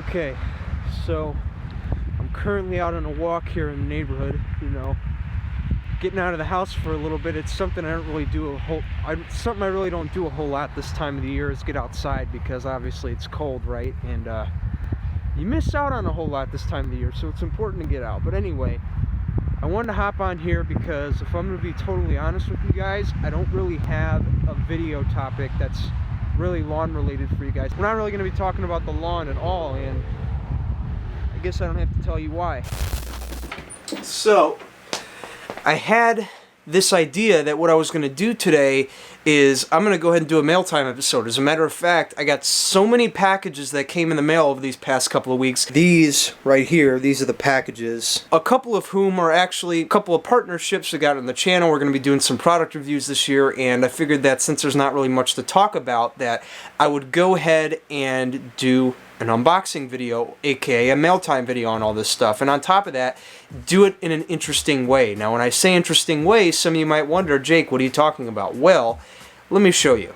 Okay, so I'm currently out on a walk here in the neighborhood, getting out of the house for a little bit. It's something I don't really do something I really don't do a whole lot this time of the year is get outside, because obviously it's cold, right? And you miss out on a whole lot this time of the year, so it's important to get out. But anyway, I wanted to hop on here because if I'm going to be totally honest with you guys, I don't really have a video topic that's really lawn related for you guys. We're not really going to be talking about the lawn at all, and I guess I don't have to tell you why. So I had this idea that what I was going to do today is I'm going to go ahead and do a mail time episode. As a matter of fact, I got so many packages that came in the mail over these past couple of weeks. These right here, these are the packages. A couple of whom are actually a couple of partnerships we got on the channel. We're going to be doing some product reviews this year, and I figured that since there's not really much to talk about, that I would go ahead and do an unboxing video, aka a mail time video on all this stuff. And on top of that, do it in an interesting way. Now, when I say interesting way, some of you might wonder, Jake, what are you talking about? Well, let me show you.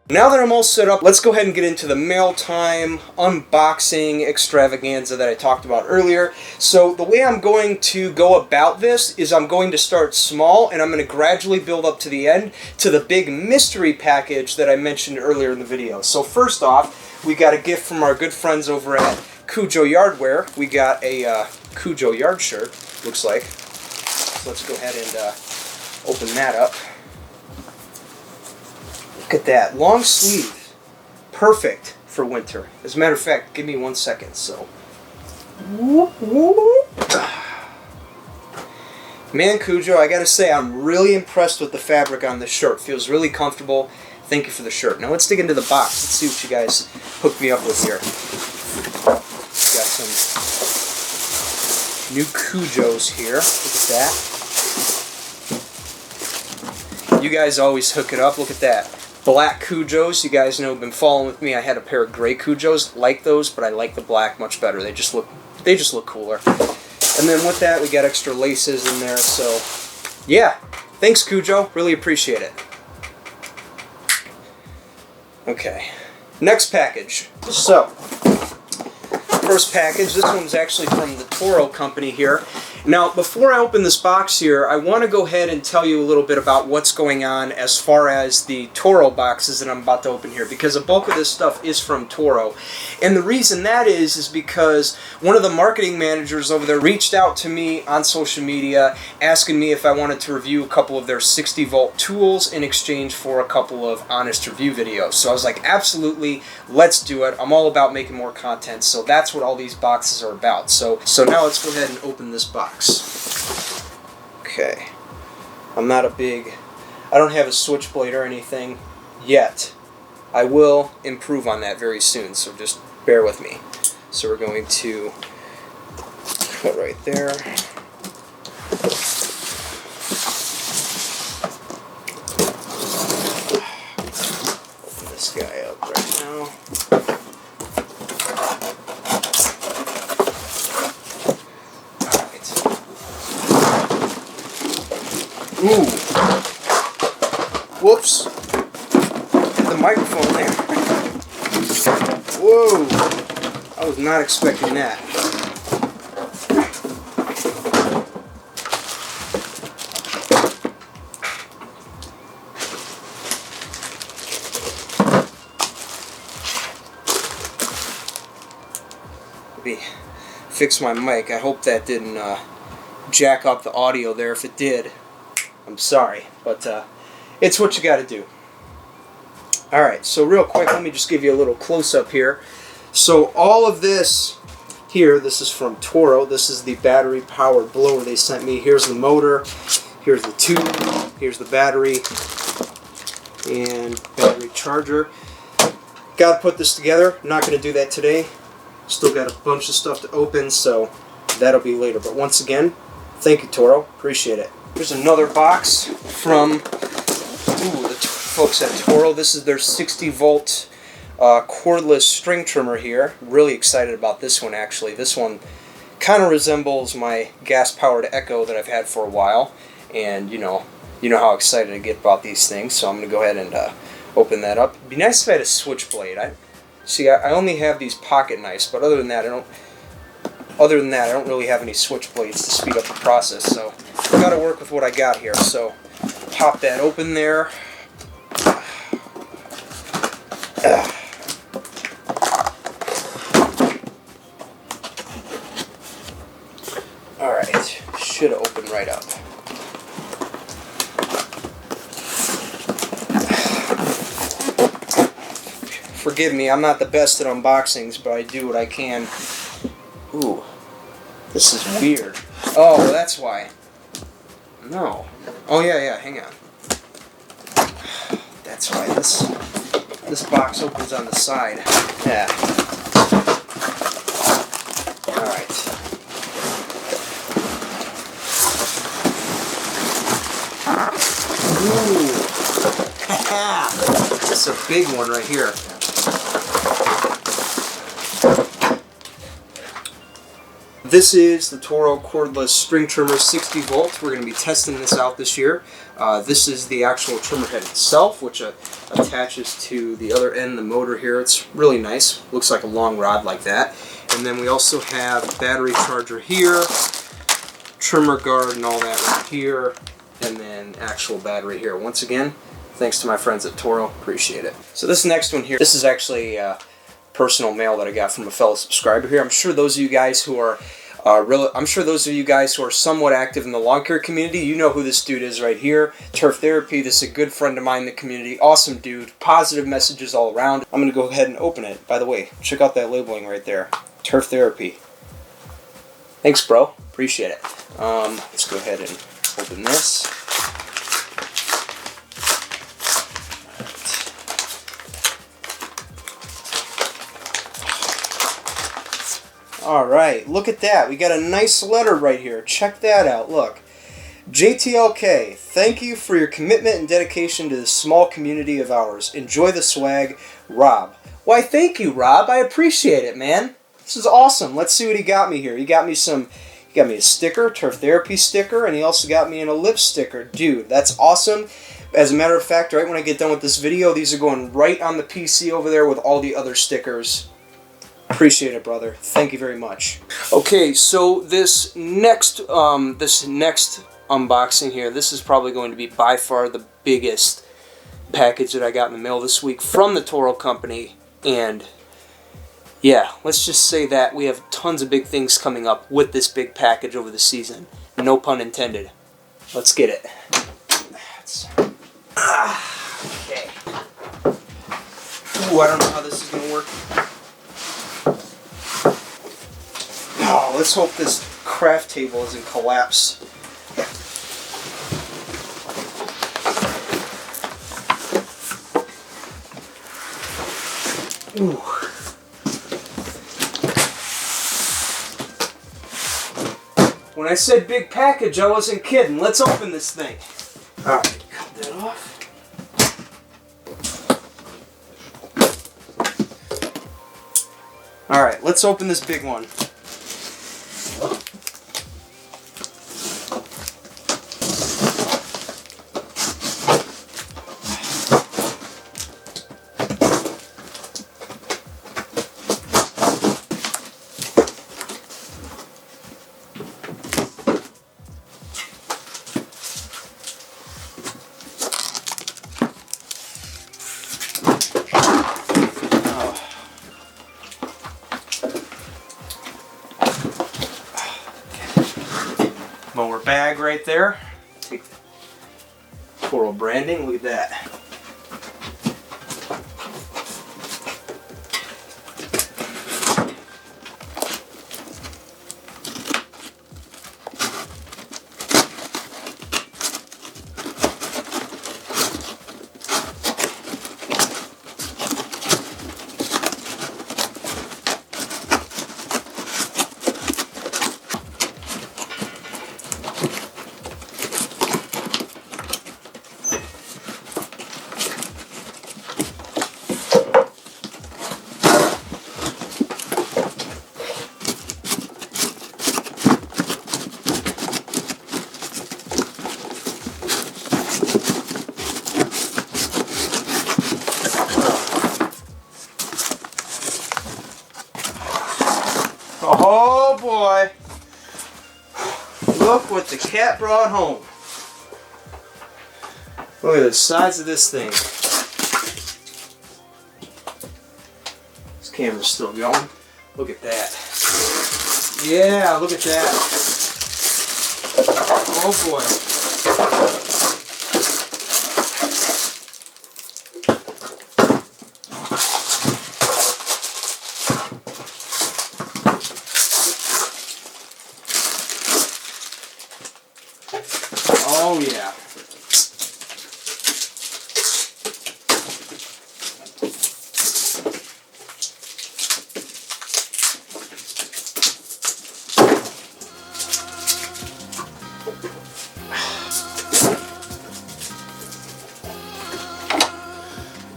Now that I'm all set up, let's go ahead and get into the mail time unboxing extravaganza that I talked about earlier. So the way I'm going to go about this is I'm going to start small, and I'm going to gradually build up to the end to the big mystery package that I mentioned earlier in the video. So first off, we got a gift from our good friends over at Cujo Yardwear. We got a Cujo Yard shirt, looks like. So let's go ahead and open that up. Look at that, long sleeve, perfect for winter. As a matter of fact, give me 1 second. So, man, Cujo, I gotta say, I'm really impressed with the fabric on this shirt. Feels really comfortable. Thank you for the shirt. Now let's dig into the box. Let's see what you guys hooked me up with here. Got some new Cujos here. Look at that. You guys always hook it up. Look at that. Black Cujos, you guys know, have been following with me. I had a pair of gray Cujos, like those, but I like the black much better. They just look cooler. And then with that, we got extra laces in there. So, yeah, thanks Cujo, really appreciate it. Okay, next package. So, first package. This one's actually from the Toro company here. Now, before I open this box here, I want to go ahead and tell you a little bit about what's going on as far as the Toro boxes that I'm about to open here, because a bulk of this stuff is from Toro. And the reason that is because one of the marketing managers over there reached out to me on social media asking me if I wanted to review a couple of their 60-volt tools in exchange for a couple of honest review videos. So I was like, absolutely, let's do it. I'm all about making more content, so that's what all these boxes are about. So now let's go ahead and open this box. Okay, I don't have a switchblade or anything yet. I will improve on that very soon, so just bear with me. So we're going to cut right there. Open this guy up right now. Ooh. Whoops. Hit the microphone there. Whoa. I was not expecting that. Let me fix my mic. I hope that didn't jack up the audio there. If it did, I'm sorry, but it's what you got to do. Alright, so real quick, let me just give you a little close-up here. So all of this here, this is from Toro. This is the battery-powered blower they sent me. Here's the motor, here's the tube, here's the battery, and battery charger. Got to put this together. I'm not going to do that today. Still got a bunch of stuff to open, so that'll be later. But once again, thank you, Toro. Appreciate it. Here's another box from folks at Toro. This is their 60 volt cordless string trimmer here. Really excited about this one actually. This one kind of resembles my gas powered Echo that I've had for a while, and you know how excited I get about these things, so I'm going to go ahead and open that up. It'd be nice if I had a switchblade. I only have these pocket knives, but other than that I don't really have any switchblades to speed up the process, so I've got to work with what I got here. So pop that open there. Alright, should open right up. Forgive me, I'm not the best at unboxings, but I do what I can. Ooh, this is weird. Oh, that's why. No. Oh yeah, hang on. That's why this box opens on the side. Yeah. Alright. Ooh. That's a big one right here. This is the Toro cordless string trimmer 60 volt. We're going to be testing this out this year. This is the actual trimmer head itself, which attaches to the other end of the motor here. It's really nice. Looks like a long rod like that. And then we also have battery charger here, trimmer guard and all that right here, and then actual battery here. Once again, thanks to my friends at Toro. Appreciate it. So this next one here, this is actually personal mail that I got from a fellow subscriber here. I'm sure those of you guys who are somewhat active in the lawn care community, you know who this dude is right here. Turf Therapy. This is a good friend of mine in the community. Awesome dude. Positive messages all around. I'm going to go ahead and open it. By the way, check out that labeling right there. Turf Therapy. Thanks, bro. Appreciate it. Let's go ahead and open this. Alright, look at that. We got a nice letter right here. Check that out. Look. JTLK, thank you for your commitment and dedication to this small community of ours. Enjoy the swag, Rob. Why, thank you, Rob. I appreciate it, man. This is awesome. Let's see what he got me here. He got me a sticker, Turf Therapy sticker, and he also got me a lip sticker. Dude, that's awesome. As a matter of fact, right when I get done with this video, these are going right on the PC over there with all the other stickers. Appreciate it, brother. Thank you very much. Okay, so this next unboxing here, this is probably going to be by far the biggest package that I got in the mail this week from the Toro company, and yeah, let's just say that we have tons of big things coming up with this big package over the season. No pun intended. Let's get it. Okay. Ooh, I don't know how this is going to work. Oh, let's hope this craft table doesn't collapse. Ooh. When I said big package, I wasn't kidding. Let's open this thing. Alright, cut that off. Alright, let's open this big one. Mower bag right there. Take the Toro branding. Look at that. boy. Look what the cat brought home. Look at the size of this thing. This camera's still going. Look at that. Yeah, look at that. Oh boy. Oh yeah.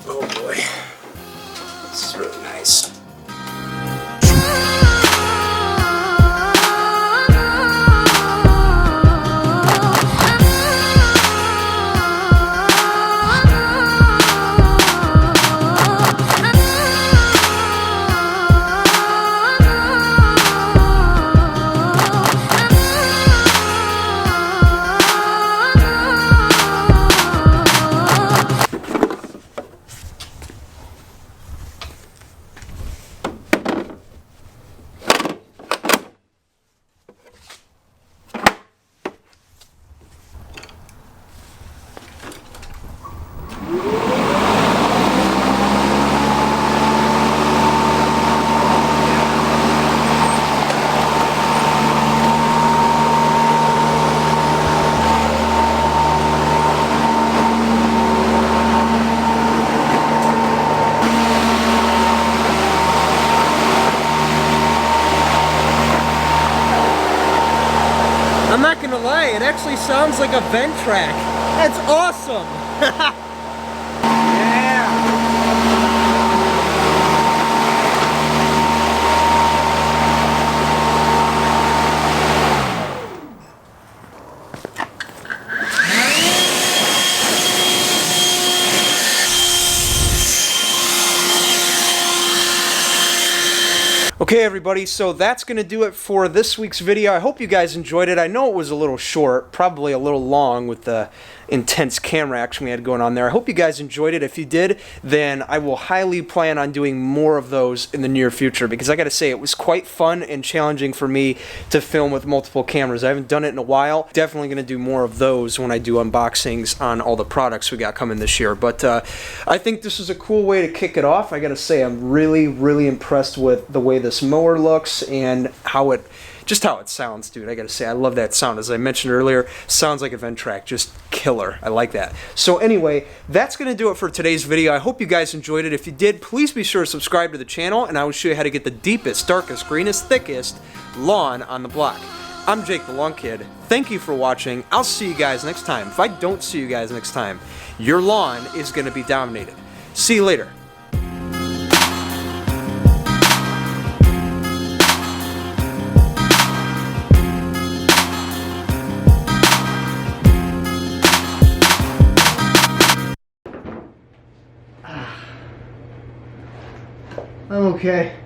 Oh boy. This is really nice. I'm not gonna lie, it actually sounds like a vent track. That's awesome! Yeah! Okay everybody, so that's going to do it for this week's video. I hope you guys enjoyed it. I know it was a little short, probably a little long with the intense camera action we had going on there. I hope you guys enjoyed it. If you did, then I will highly plan on doing more of those in the near future, because I gotta say, it was quite fun and challenging for me to film with multiple cameras. I haven't done it in a while. Definitely gonna do more of those when I do unboxings on all the products we got coming this year. But I think this is a cool way to kick it off. I gotta say, I'm really impressed with the way this mower looks and how it sounds, dude. I gotta say, I love that sound. As I mentioned earlier, sounds like a vent track, just killer. I like that. So anyway, that's gonna do it for today's video. I hope you guys enjoyed it. If you did, please be sure to subscribe to the channel, and I will show you how to get the deepest, darkest, greenest, thickest lawn on the block. I'm Jake the Lawn Kid. Thank you for watching. I'll see you guys next time. If I don't see you guys next time, your lawn is gonna be dominated. See you later. I'm okay.